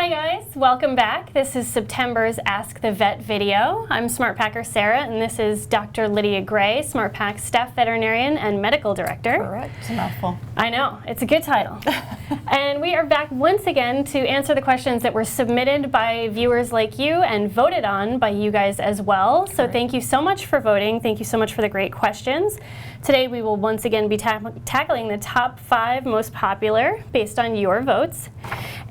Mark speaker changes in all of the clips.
Speaker 1: Hi guys, welcome back. This is September's Ask the Vet video. I'm SmartPaker Sarah, and this is Dr. Lydia Gray, SmartPak Staff Veterinarian and Medical Director.
Speaker 2: Correct. It's a mouthful.
Speaker 1: I know, it's a good title. And we are back once again to answer the questions that were submitted by viewers like you and voted on by you guys as well. So thank you so much for voting. Thank you so much for the great questions. Today we will once again be tackling the top 5 most popular based on your votes.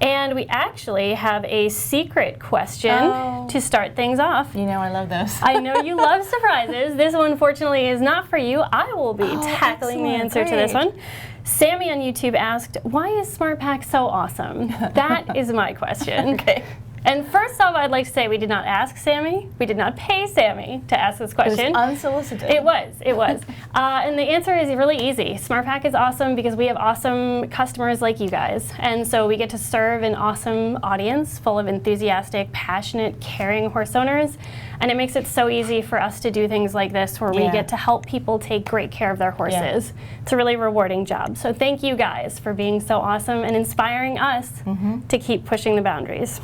Speaker 1: And we actually have a secret question to start things off.
Speaker 2: You know I love those.
Speaker 1: I know you love surprises. This one, unfortunately, is not for you. I will be tackling the answer to this one. Sammy on YouTube asked, why is SmartPak so awesome? That is my question.
Speaker 2: Okay.
Speaker 1: And first off, I'd like to say we did not ask Sammy. We did not pay Sammy to ask this question.
Speaker 2: It was unsolicited.
Speaker 1: It was. And the answer is really easy. SmartPak is awesome because we have awesome customers like you guys. And so we get to serve an awesome audience full of enthusiastic, passionate, caring horse owners. And it makes it so easy for us to do things like this where we get to help people take great care of their horses. It's a really rewarding job. So thank you guys for being so awesome and inspiring us to keep pushing the boundaries.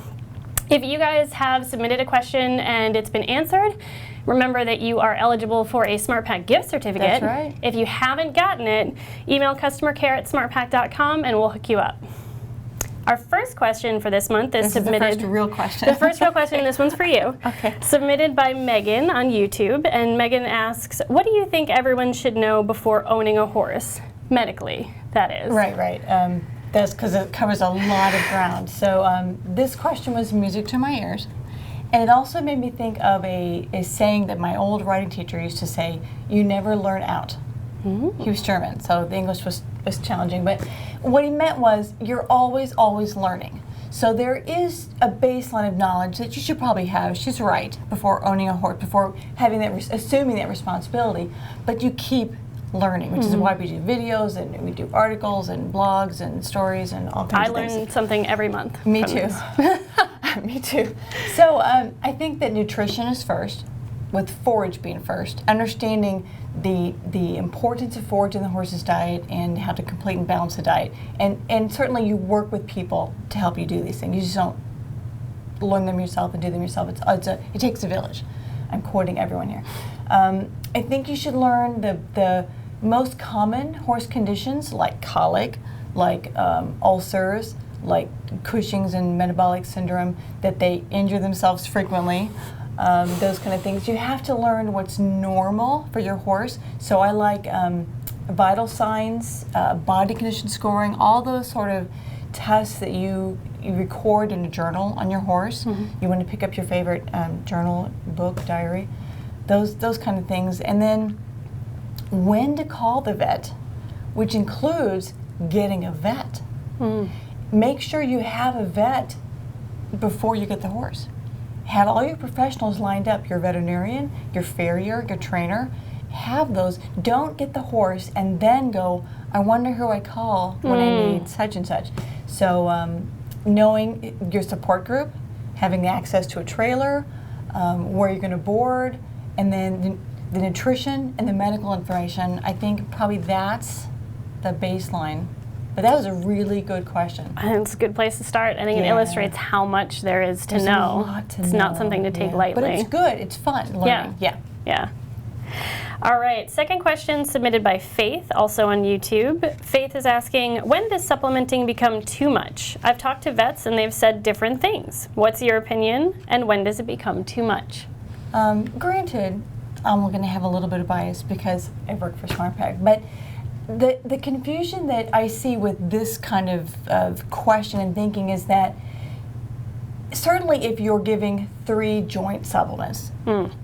Speaker 1: If you guys have submitted a question and it's been answered, remember that you are eligible for a SmartPak gift certificate.
Speaker 2: That's right.
Speaker 1: If you haven't gotten it, email CustomerCare@smartpak.com and we'll hook you up. Our first question for this month is submitted.
Speaker 2: This is the first real question.
Speaker 1: The first real question, this one's for you.
Speaker 2: Okay. Submitted
Speaker 1: by Megan on YouTube, and Megan asks, what do you think everyone should know before owning a horse? Medically, that is.
Speaker 2: Right. That's because it covers a lot of ground. So this question was music to my ears. And it also made me think of a saying that my old writing teacher used to say, you never learn out. He was German, so the English was challenging. But what he meant was, you're always learning. So there is a baseline of knowledge that you should probably have, she's right, before owning a horse, before having that, assuming that responsibility. But you keep learning, which is why we do videos and we do articles and blogs and stories and all kinds of things.
Speaker 1: I learn something every month.
Speaker 2: Me too. Me too. So I think that nutrition is first, with forage being first. Understanding the importance of forage in the horse's diet and how to complete and balance the diet. And certainly you work with people to help you do these things. You just don't learn them yourself and do them yourself. It takes a village. I'm quoting everyone here. I think you should learn the most common horse conditions like colic, like ulcers, like Cushing's and metabolic syndrome, that they injure themselves frequently, those kind of things. You have to learn what's normal for your horse. So I like vital signs, body condition scoring, all those sort of tests that you record in a journal on your horse. You want to pick up your favorite journal, book, diary, those kind of things. And then when to call the vet, which includes getting a vet. Make sure you have a vet before you get the horse. Have all your professionals lined up, your veterinarian, your farrier, your trainer. Have those. Don't get the horse and then go, I wonder who I call when I need such and such. So knowing your support group, having access to a trailer, where you're going to board, and then the nutrition and the medical information, I think probably that's the baseline. But that was a really good question.
Speaker 1: I think it's a good place to start. I think it illustrates how much there is to know.
Speaker 2: There's a lot to
Speaker 1: it's
Speaker 2: know.
Speaker 1: Not something to take lightly.
Speaker 2: But it's good. It's fun learning.
Speaker 1: Yeah. All right, second question submitted by Faith, also on YouTube. Faith is asking, when does supplementing become too much? I've talked to vets and they've said different things. What's your opinion, and when does it become too much?
Speaker 2: Granted, I'm going to have a little bit of bias because I work for SmartPak, but the confusion that I see with this kind of question and thinking is that certainly if you're giving 3 joint supplements,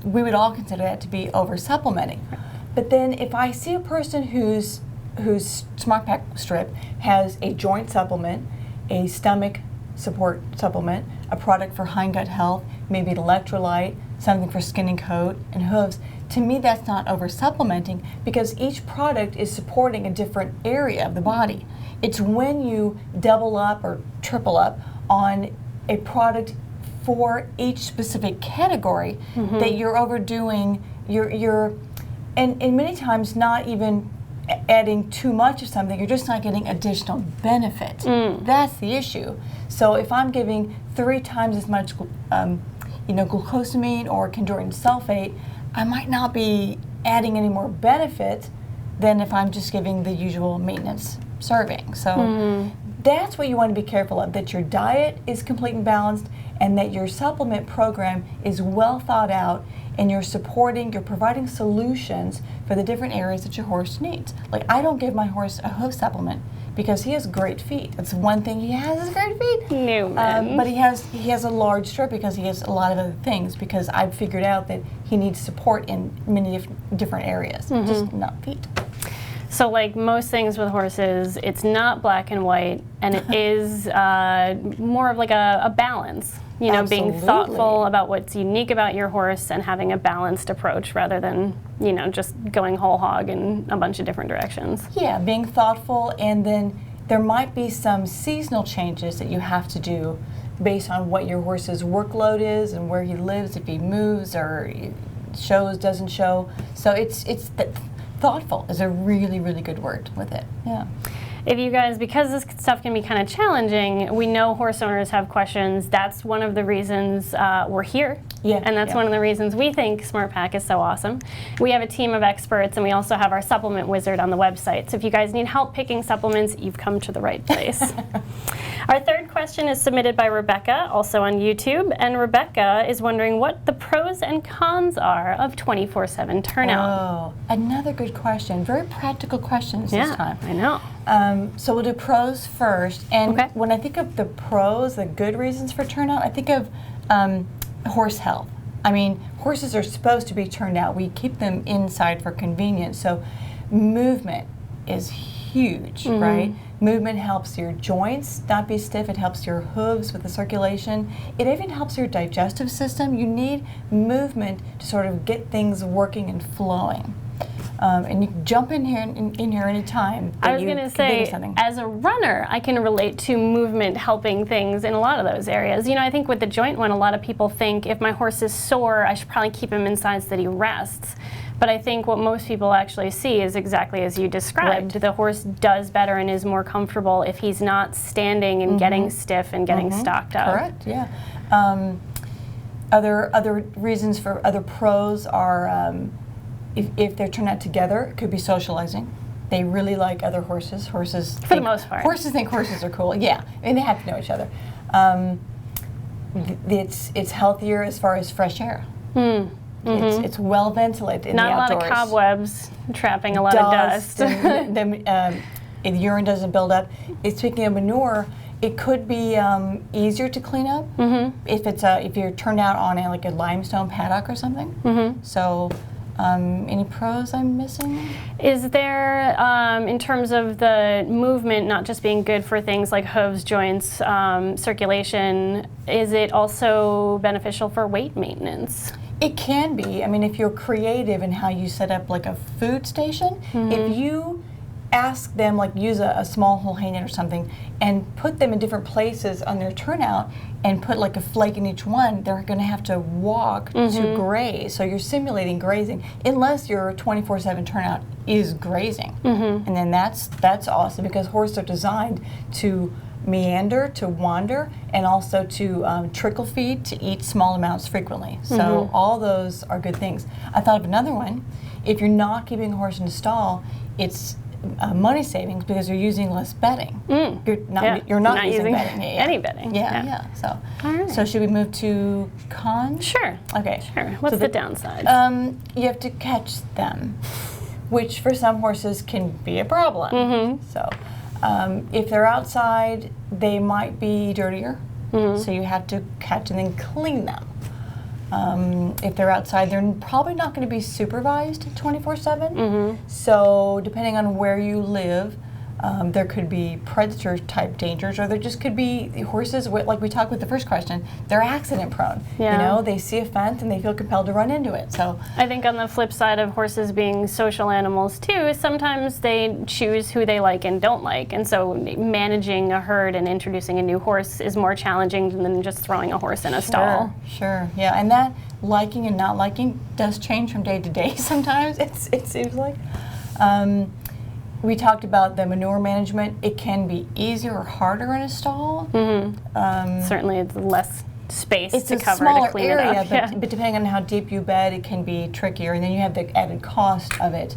Speaker 2: we would all consider that to be over-supplementing. But then if I see a person whose SmartPak strip has a joint supplement, a stomach support supplement, a product for hindgut health, maybe an electrolyte, something for skin and coat and hooves, to me that's not over-supplementing because each product is supporting a different area of the body. It's when you double up or triple up on a product for each specific category that you're overdoing, and many times not even adding too much of something, you're just not getting additional benefit. That's the issue. So if I'm giving 3 times as much glucosamine or chondroitin sulfate, I might not be adding any more benefit than if I'm just giving the usual maintenance serving. So that's what you want to be careful of, that your diet is complete and balanced, and that your supplement program is well thought out, and you're providing solutions for the different areas that your horse needs. Like, I don't give my horse a hoof supplement because he has great feet. That's one thing he has, is great feet.
Speaker 1: Newman.
Speaker 2: But he has a large strip because he has a lot of other things, because I've figured out that he needs support in many different areas, just not feet.
Speaker 1: So like most things with horses, it's not black and white, and it is more of like a balance. You know,
Speaker 2: Absolutely.
Speaker 1: being thoughtful about what's unique about your horse and having a balanced approach rather than, just going whole hog in a bunch of different directions.
Speaker 2: Yeah, being thoughtful, and then there might be some seasonal changes that you have to do based on what your horse's workload is and where he lives, if he moves or shows, doesn't show. So thoughtful is a really, really good word with it. Yeah.
Speaker 1: If you guys, because this stuff can be kind of challenging, we know horse owners have questions. That's one of the reasons we're here.
Speaker 2: Yeah.
Speaker 1: And that's one of the reasons we think SmartPak is so awesome. We have a team of experts, and we also have our supplement wizard on the website. So if you guys need help picking supplements, you've come to the right place. Our third question is submitted by Rebecca, also on YouTube. And Rebecca is wondering what the pros and cons are of 24/7 turnout.
Speaker 2: Oh, another good question. Very practical questions this time.
Speaker 1: I know.
Speaker 2: So we'll do pros first. And
Speaker 1: Okay.
Speaker 2: when I think of the pros, the good reasons for turnout, I think of horse health. I mean, horses are supposed to be turned out. We keep them inside for convenience. So movement is huge, right? Movement helps your joints not be stiff. It helps your hooves with the circulation. It even helps your digestive system. You need movement to sort of get things working and flowing. And you can jump in here anytime.
Speaker 1: I was going to say, as a runner, I can relate to movement helping things in a lot of those areas. I think with the joint one, a lot of people think if my horse is sore, I should probably keep him inside so that he rests. But I think what most people actually see is exactly as you described.
Speaker 2: Right.
Speaker 1: The horse does better and is more comfortable if he's not standing and getting stiff and getting stocked up.
Speaker 2: Correct, yeah. Other reasons for other pros are if they're turned out together, it could be socializing. They really like other horses. For the most part. Horses think horses are cool, yeah, and they have to know each other. It's healthier as far as fresh air. It's well ventilated in the outdoors.
Speaker 1: Not a lot of cobwebs trapping a lot of dust.
Speaker 2: And if urine doesn't build up. Speaking of manure, it could be easier to clean up if you're turned out on a limestone paddock or something. So. Any pros I'm missing?
Speaker 1: Is there, in terms of the movement not just being good for things like hooves, joints, circulation, is it also beneficial for weight maintenance?
Speaker 2: It can be. I mean, if you're creative in how you set up like a food station, if you ask them, use a small whole hay net or something and put them in different places on their turnout and put a flake in each one, they're going to have to walk to graze. So you're simulating grazing, unless your 24/7 turnout is grazing. And then that's awesome, because horses are designed to meander, to wander, and also to trickle feed, to eat small amounts frequently. So all those are good things. I thought of another one. If you're not keeping a horse in a stall, it's money savings because you're using less bedding. You're not using bedding.
Speaker 1: Any bedding.
Speaker 2: Yeah. So,
Speaker 1: right.
Speaker 2: So should we move to cons?
Speaker 1: Sure.
Speaker 2: Okay.
Speaker 1: Sure. What's the downside?
Speaker 2: You have to catch them, which for some horses can be a problem. So, if they're outside, they might be dirtier. So you have to catch and then clean them. If they're outside, they're probably not going to be supervised 24/7. So depending on where you live, there could be predator type dangers, or there just could be horses, like we talked with the first question, they're accident prone. They see a fence and they feel compelled to run into it. So
Speaker 1: I think on the flip side of horses being social animals too, sometimes they choose who they like and don't like, and so managing a herd and introducing a new horse is more challenging than just throwing a horse in a stall.
Speaker 2: Sure, yeah, and that liking and not liking does change from day to day sometimes, it seems like. we talked about the manure management. It can be easier or harder in a stall.
Speaker 1: Certainly, it's less space
Speaker 2: It's
Speaker 1: to
Speaker 2: a
Speaker 1: cover
Speaker 2: smaller
Speaker 1: to clean
Speaker 2: area,
Speaker 1: it up.
Speaker 2: but depending on how deep you bed, it can be trickier. And then you have the added cost of it.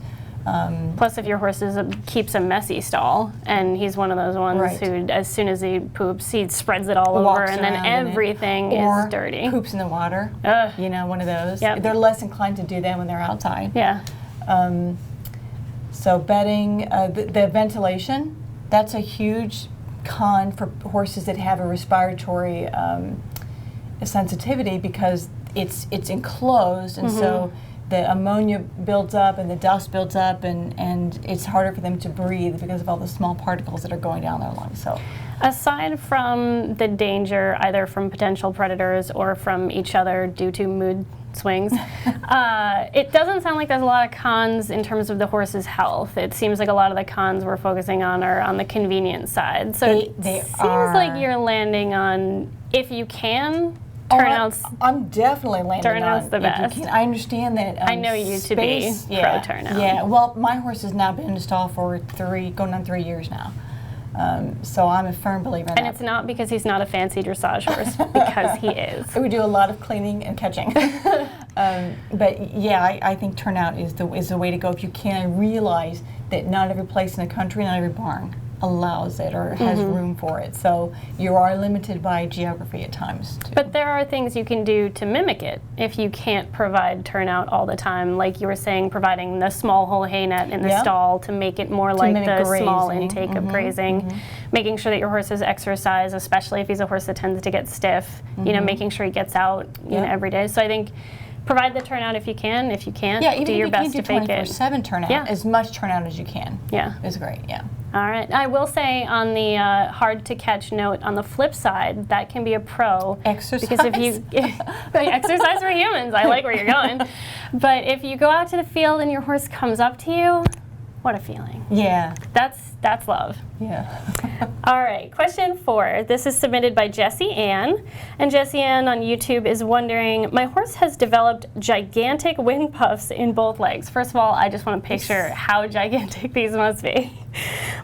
Speaker 1: Plus, if your horse keeps a messy stall, and he's one of those ones who, as soon as he poops, he spreads it all over, and then everything is dirty.
Speaker 2: Or poops in the water. You know, one of those.
Speaker 1: Yep.
Speaker 2: They're less inclined to do that when they're outside.
Speaker 1: Yeah.
Speaker 2: So bedding, the ventilation, that's a huge con for horses that have a respiratory sensitivity, because it's enclosed, and so the ammonia builds up and the dust builds up, and it's harder for them to breathe because of all the small particles that are going down their lungs. So,
Speaker 1: aside from the danger either from potential predators or from each other due to mood swings, it doesn't sound like there's a lot of cons in terms of the horse's health. It seems like a lot of the cons we're focusing on are on the convenience side. So it seems like you're landing on, if you can, turnouts.
Speaker 2: I'm definitely landing
Speaker 1: Turnouts
Speaker 2: on
Speaker 1: the best.
Speaker 2: I understand that.
Speaker 1: I know you to be pro turnout.
Speaker 2: Yeah. Well, my horse has now been in the stall for going on 3 years now. So I'm a firm believer in that.
Speaker 1: And it's not because he's not a fancy dressage horse, because he is.
Speaker 2: We do a lot of cleaning and catching. But yeah, I think turnout is the way to go if you can. I realize that not every place in the country, not every barn allows it or has room for it. So you are limited by geography at times, too.
Speaker 1: But there are things you can do to mimic it if you can't provide turnout all the time. Like you were saying, providing the small whole hay net in the stall to make it more like the small intake of grazing. Making sure that your horses exercise, especially if he's a horse that tends to get stiff. You know, making sure he gets out every day. So I think provide the turnout if you can. If you can't, do your best to fake it.
Speaker 2: 24/7 turnout, as much turnout as you can.
Speaker 1: Yeah,
Speaker 2: is great. Yeah.
Speaker 1: All right. I will say on the hard to catch note, on the flip side, that can be a pro.
Speaker 2: Exercise.
Speaker 1: Because if you exercise for humans, I like where you're going. But if you go out to the field and your horse comes up to you, what a feeling.
Speaker 2: Yeah.
Speaker 1: That's love.
Speaker 2: Yeah.
Speaker 1: All right, question 4. This is submitted by Jessie Ann. And Jessie Ann on YouTube is wondering, my horse has developed gigantic wind puffs in both legs. First of all, I just want to picture how gigantic these must be.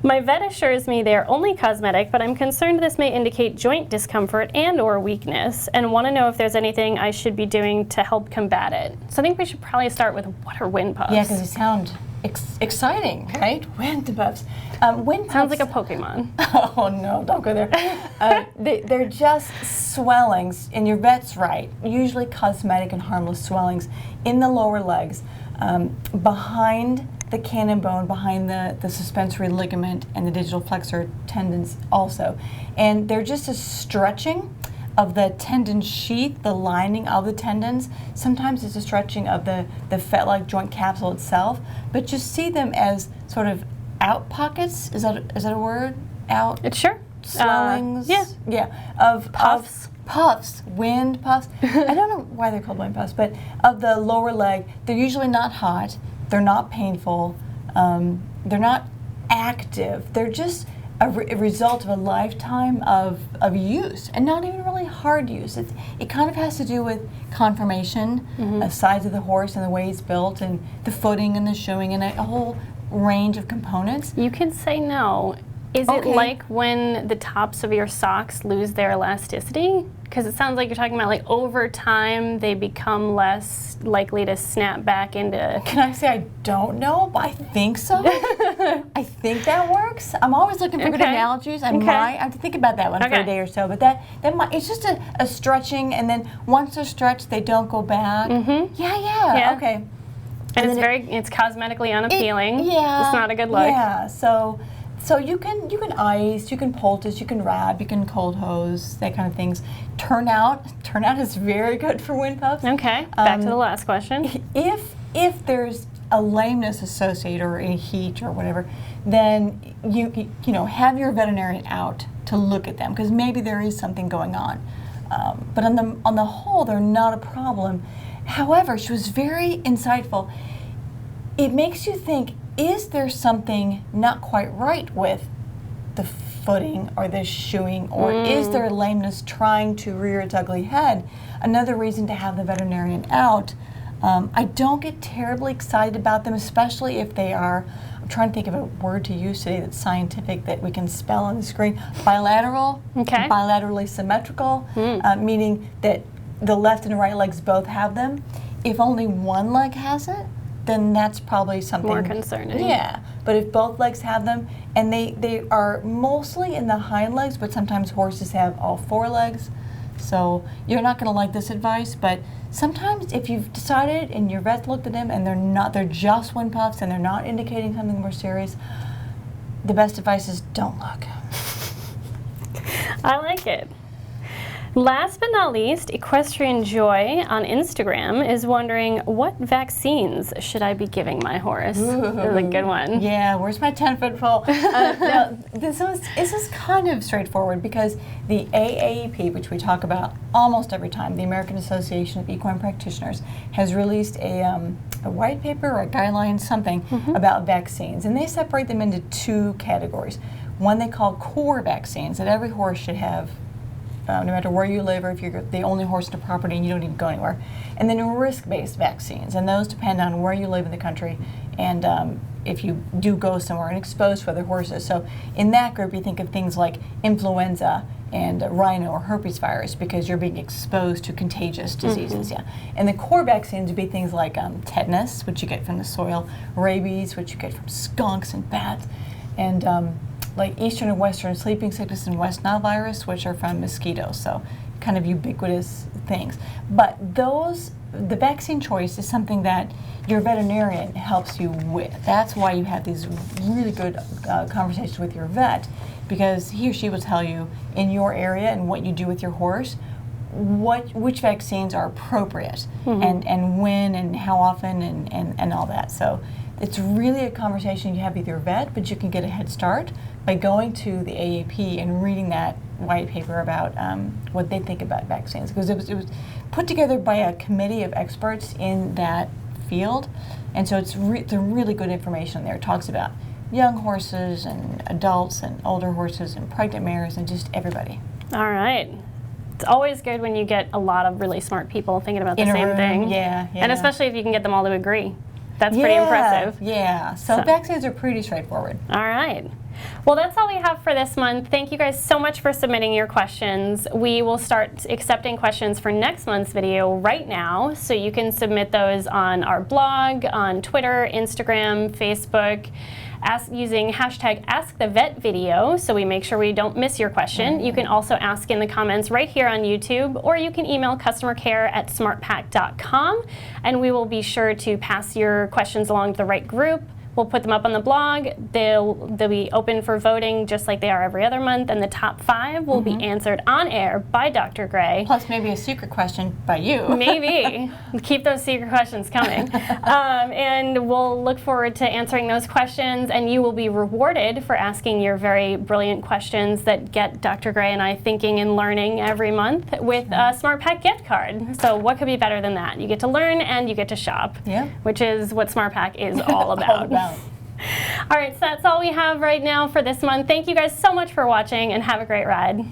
Speaker 1: My vet assures me they are only cosmetic, but I'm concerned this may indicate joint discomfort and or weakness, and want to know if there's anything I should be doing to help combat it. So I think we should probably start with, what are wind puffs?
Speaker 2: Yeah, because they sound exciting, right? Wind puffs. Wind puffs
Speaker 1: sounds like a Pokemon.
Speaker 2: Oh no, don't go there. They're just swellings, and your vet's right. Usually cosmetic and harmless swellings in the lower legs, behind the cannon bone, behind the suspensory ligament and the digital flexor tendons also. And they're just a stretching of the tendon sheath, the lining of the tendons. Sometimes it's a stretching of the fet-like joint capsule itself, but just see them as sort of out pockets. Is that a word? Out?
Speaker 1: It's sure.
Speaker 2: Swellings?
Speaker 1: Yeah.
Speaker 2: Of
Speaker 1: puffs.
Speaker 2: Puffs, wind puffs. I don't know why they're called wind puffs, but of the lower leg. They're usually not hot. They're not painful. They're not active. They're just a result of a lifetime of use, and not even really hard use. It kind of has to do with conformation, the size of the horse and the way it's built, and the footing and the shoeing, and a whole range of components.
Speaker 1: You could say no. Is it like when the tops of your socks lose their elasticity? Because it sounds like you're talking about, like, over time they become less likely to snap back into...
Speaker 2: Can I say I don't know, but I think so. I think that works. I'm always looking for good analogies. I have to think about that one for a day or so. But that might, it's just a stretching, and then once they're stretched, they don't go back. Yeah. Okay.
Speaker 1: And it's cosmetically unappealing. It's not a good look.
Speaker 2: Yeah. So you can ice, you can poultice, you can wrap, you can cold hose, that kind of things. Turnout is very good for wind puffs.
Speaker 1: Okay, back to the last question.
Speaker 2: If there's a lameness associated or a heat or whatever, then you have your veterinarian out to look at them, because maybe there is something going on. But on the whole, they're not a problem. However, she was very insightful. It makes you think, is there something not quite right with the footing or the shoeing, or is there a lameness trying to rear its ugly head? Another reason to have the veterinarian out. I don't get terribly excited about them, especially if they are I'm trying to think of a word to use today that's scientific that we can spell on the screen. Bilateral,
Speaker 1: Okay.
Speaker 2: bilaterally symmetrical, meaning that the left and right legs both have them. If only one leg has it, then that's probably something
Speaker 1: More concerning.
Speaker 2: Yeah, but if both legs have them, and they are mostly in the hind legs, but sometimes horses have all four legs. So you're not going to like this advice, but sometimes if you've decided and your vet looked at them and they're just windpuffs and they're not indicating something more serious, the best advice is don't look.
Speaker 1: I like it. Last but not least, Equestrian Joy on Instagram is wondering, what vaccines should I be giving my horse? This is a good one.
Speaker 2: Yeah, where's my 10-foot pole? No, this is kind of straightforward because the AAEP, which we talk about almost every time, the American Association of Equine Practitioners, has released a white paper or a guideline, something about vaccines, and they separate them into two categories. One they call core vaccines that every horse should have, no matter where you live or if you're the only horse in the property and you don't need to go anywhere. And then risk-based vaccines, and those depend on where you live in the country and if you do go somewhere and exposed to other horses. So in that group, you think of things like influenza and rhino or herpes virus because you're being exposed to contagious diseases. Yeah. And the core vaccines would be things like tetanus, which you get from the soil, rabies, which you get from skunks and bats, and like Eastern and Western sleeping sickness and West Nile virus, which are from mosquitoes, so kind of ubiquitous things. But the vaccine choice is something that your veterinarian helps you with. That's why you have these really good conversations with your vet, because he or she will tell you in your area and what you do with your horse, which vaccines are appropriate and when and how often and all that. So it's really a conversation you have with your vet, but you can get a head start by going to the AAP and reading that white paper about what they think about vaccines, because it was put together by a committee of experts in that field, and so it's really good information there. It talks about young horses and adults and older horses and pregnant mares and just everybody.
Speaker 1: All right. It's always good when you get a lot of really smart people thinking about the
Speaker 2: In a
Speaker 1: same
Speaker 2: room,
Speaker 1: thing.
Speaker 2: yeah.
Speaker 1: And especially if you can get them all to agree. That's pretty impressive.
Speaker 2: Yeah, so vaccines are pretty straightforward.
Speaker 1: All right. Well, that's all we have for this month. Thank you guys so much for submitting your questions. We will start accepting questions for next month's video right now, so you can submit those on our blog, on Twitter, Instagram, Facebook, using hashtag askthevetvideo, so we make sure we don't miss your question. You can also ask in the comments right here on YouTube, or you can email customercare@smartpak.com, and we will be sure to pass your questions along to the right group. We'll put them up on the blog. They'll be open for voting just like they are every other month, and the top 5 will be answered on air by Dr. Gray.
Speaker 2: Plus maybe a secret question by you.
Speaker 1: Maybe. Keep those secret questions coming. And we'll look forward to answering those questions, and you will be rewarded for asking your very brilliant questions that get Dr. Gray and I thinking and learning every month with a SmartPak Gift Card. So what could be better than that? You get to learn and you get to shop, which is what SmartPak is all about. All right, so that's all we have right now for this month. Thank you guys so much for watching, and have a great ride.